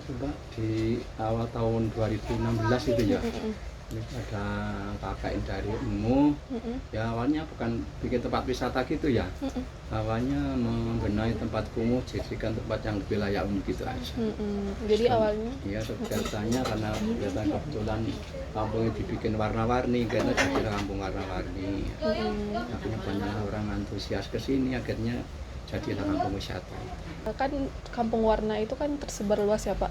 Mbak, di awal tahun 2016 itu ya. Mm-mm. Ini ada kakak dari Emu. Mm-mm. Ya awalnya bukan bikin tempat wisata gitu ya. Mm-mm. Awalnya membenahi tempat kumuh, jadikan tempat yang lebih layak untuk gitu aja. Jadi awalnya Ya kegiatannya karena kegiatan kebetulan kampungnya dibikin warna-warni, karena jadi kampung warna-warni. Akhirnya banyak orang antusias ke sini, akhirnya jadilah kampung wisata. kan Kampung Warna itu kan tersebar luas ya Pak,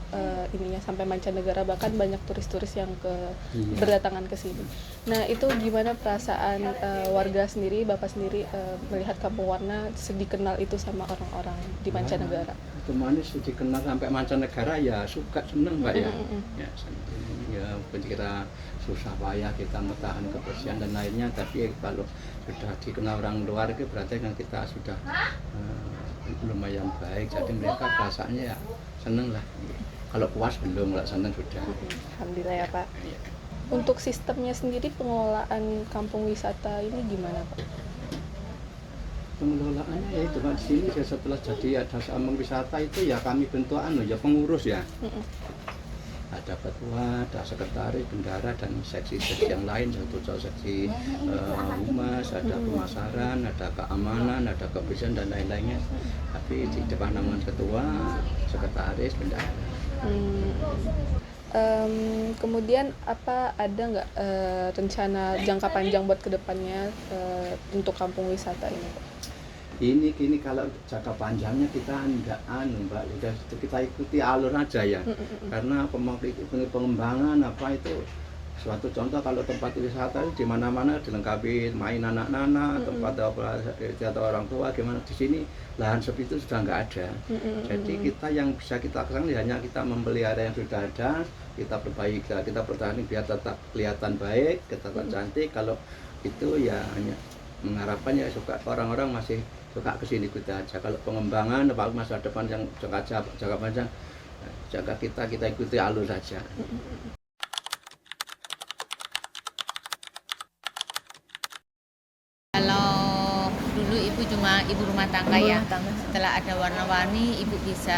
ininya sampai mancanegara, bahkan banyak turis-turis yang Iya. berdatangan ke sini. Nah itu gimana perasaan warga sendiri, Bapak sendiri melihat Kampung Warna dikenal itu sama orang-orang di mancanegara? Otomatis dikenal sampai mancanegara ya suka, seneng Mbak ya. Ya, ya walaupun kita susah payah kita bertahan kebersihan dan lainnya, tapi kalau sudah dikenal orang luar itu berarti kan kita sudah lumayan baik, jadi mereka perasaannya ya seneng lah. Kalau puas belum, kalau seneng sudah. Alhamdulillah ya Pak. Ya. Untuk sistemnya sendiri pengelolaan kampung wisata ini gimana Pak? Pengelolaannya ya itu Pak, di sini ya setelah jadi ada kampung wisata itu ya kami bentuk ya pengurus ya. Ada ketua, ada sekretaris, bendara, dan seksi-seksi yang lain, contoh seksi humas, ada pemasaran, ada keamanan, ada kebersihan dan lain-lainnya. Tapi di depan naungan ketua, sekretaris, bendara. Kemudian ada nggak rencana jangka panjang buat kedepannya untuk kampung wisata ini Pak? Ini kini kalau jangka panjangnya kita enggak Mbak, kita ikuti alur aja ya. Karena pengembangan apa itu suatu contoh, kalau tempat wisata di mana-mana dilengkapi main anak-anak, tempat atau orang tua gimana, di sini lahan seperti itu sudah nggak ada. Jadi kita yang bisa kita lakukan hanya kita memelihara yang sudah ada, kita perbaiki, kita pertahankan biar tetap kelihatan baik, tetap cantik. Kalau itu ya hanya mengharapkan ya suka orang-orang masih suka kesini kita aja. Kalau pengembangan apa masa depan yang jangka panjang, kita ikuti alur saja. Kalau dulu ibu cuma ibu rumah tangga ya, setelah ada warna-warni ibu bisa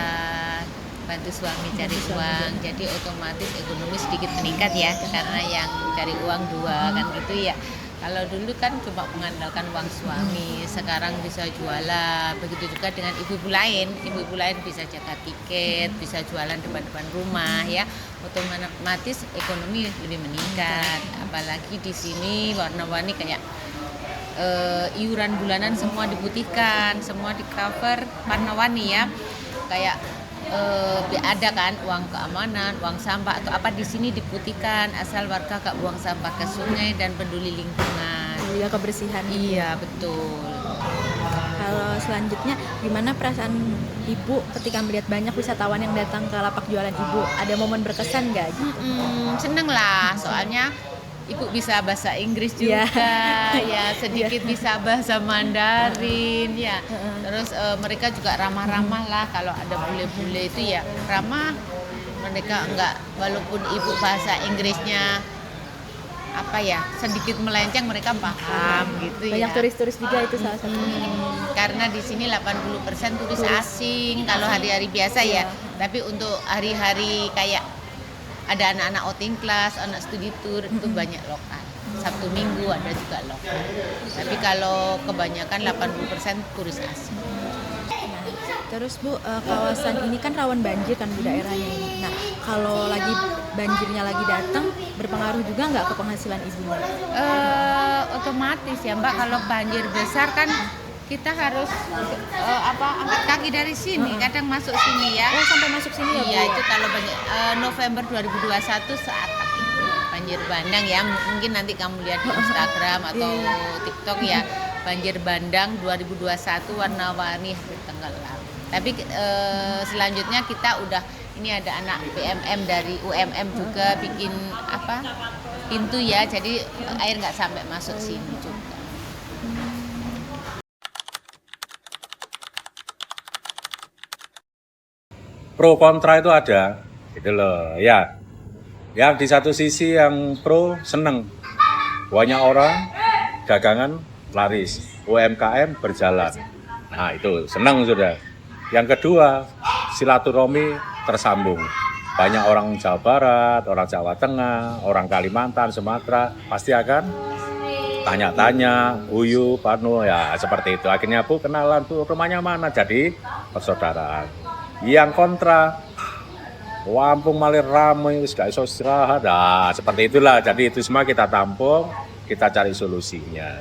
bantu suami cari uang, jadi otomatis ekonomi sedikit meningkat ya, karena yang cari uang dua kan gitu ya. Kalau dulu kan cuma mengandalkan uang suami, sekarang bisa jualan. Begitu juga dengan ibu-ibu lain bisa jaga tiket, bisa jualan depan-depan rumah ya. Otomatis ekonomi lebih meningkat. Apalagi di sini warna-warni kayak iuran bulanan semua diputihkan, semua di cover warna-warni ya. Kayak ada kan uang keamanan, uang sampah atau apa di sini diputihkan, asal warga gak buang sampah ke sungai dan peduli lingkungan. Iya, kebersihan. Iya betul. Kalau selanjutnya gimana perasaan ibu ketika melihat banyak wisatawan yang datang ke lapak jualan ibu? Ada momen berkesan nggak? Seneng lah, soalnya ibu bisa bahasa Inggris juga, ya sedikit bisa bahasa Mandarin ya. Terus mereka juga ramah-ramah lah, kalau ada bule-bule itu ya ramah. Mereka enggak, walaupun ibu bahasa Inggrisnya apa ya sedikit melenceng, mereka paham gitu. Banyak ya. turis-turis juga itu salah satunya. Karena di sini 80% turis asing kalau hari-hari biasa ya. Tapi untuk hari-hari kayak ada anak-anak outing class, anak studi tour itu banyak lokal. Sabtu Minggu ada juga lokal. Tapi kalau kebanyakan 80% turis asing. Terus Bu, kawasan ini kan rawan banjir kan di daerahnya ini. Nah, kalau lagi banjirnya lagi datang, berpengaruh juga nggak ke penghasilan ibunya? Otomatis ya Mbak, kalau banjir besar kan kita harus angkat kaki dari sini, kadang masuk sini ya. Oh, sampai masuk sini ya Bu? Iya, itu kalau banjir November 2021 saat itu banjir bandang ya. Mungkin nanti kamu lihat di Instagram atau TikTok ya. Banjir bandang 2021 warna-warni tenggelam. Tapi selanjutnya kita udah ini ada anak BMM dari UMM juga bikin pintu ya, jadi air nggak sampai masuk sini juga. Pro kontra itu ada gitu loh ya. Yang di satu sisi yang pro seneng, banyak orang dagangan laris, UMKM berjalan, nah itu seneng sudah. Yang kedua silaturahmi tersambung, banyak orang Jawa Barat, orang Jawa Tengah, orang Kalimantan, Sumatera, pasti akan tanya-tanya, Uyu, Panu, ya seperti itu. Akhirnya Bu kenalan tuh rumahnya mana, jadi persaudaraan. Yang kontra, Wampung malir ramai, wis gak iso istirahat, nah seperti itulah. Jadi itu semua kita tampung, kita cari solusinya.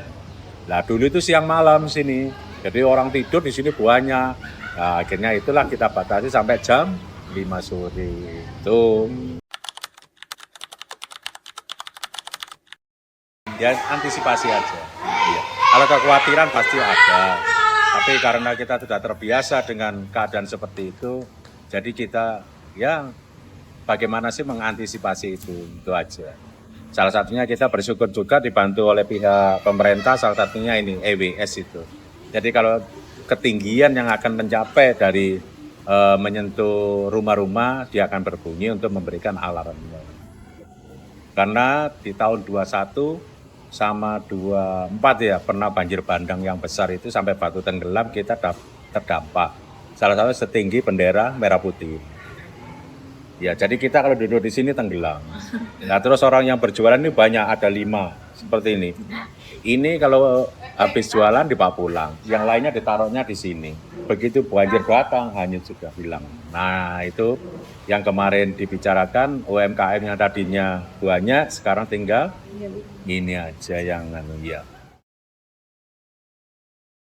Nah dulu itu siang malam sini, jadi orang tidur di sini banyak. Nah, akhirnya itulah kita batasi sampai jam 5 sore. Tuh. Ya antisipasi aja. Iya. Kalau kekhawatiran pasti ada. Tapi karena kita sudah terbiasa dengan keadaan seperti itu, jadi kita ya bagaimana sih mengantisipasi itu aja. Salah satunya kita bersyukur juga dibantu oleh pihak pemerintah, salah satunya ini EWS itu. Jadi kalau ketinggian yang akan mencapai dari menyentuh rumah-rumah, dia akan berbunyi untuk memberikan alarmnya. Karena di tahun 21 sama 24 ya pernah banjir bandang yang besar itu sampai Batu tenggelam kita terdampak. Salah satu setinggi bendera merah putih. Ya jadi kita kalau duduk di sini tenggelam. Nah terus orang yang berjualan ini banyak, ada 5 seperti ini. Ini kalau habis jualan dibawa pulang, yang lainnya ditaruhnya di sini. Begitu banjir datang hanyut juga hilang. Nah itu yang kemarin dibicarakan UMKM yang tadinya banyak sekarang tinggal ini aja yang ya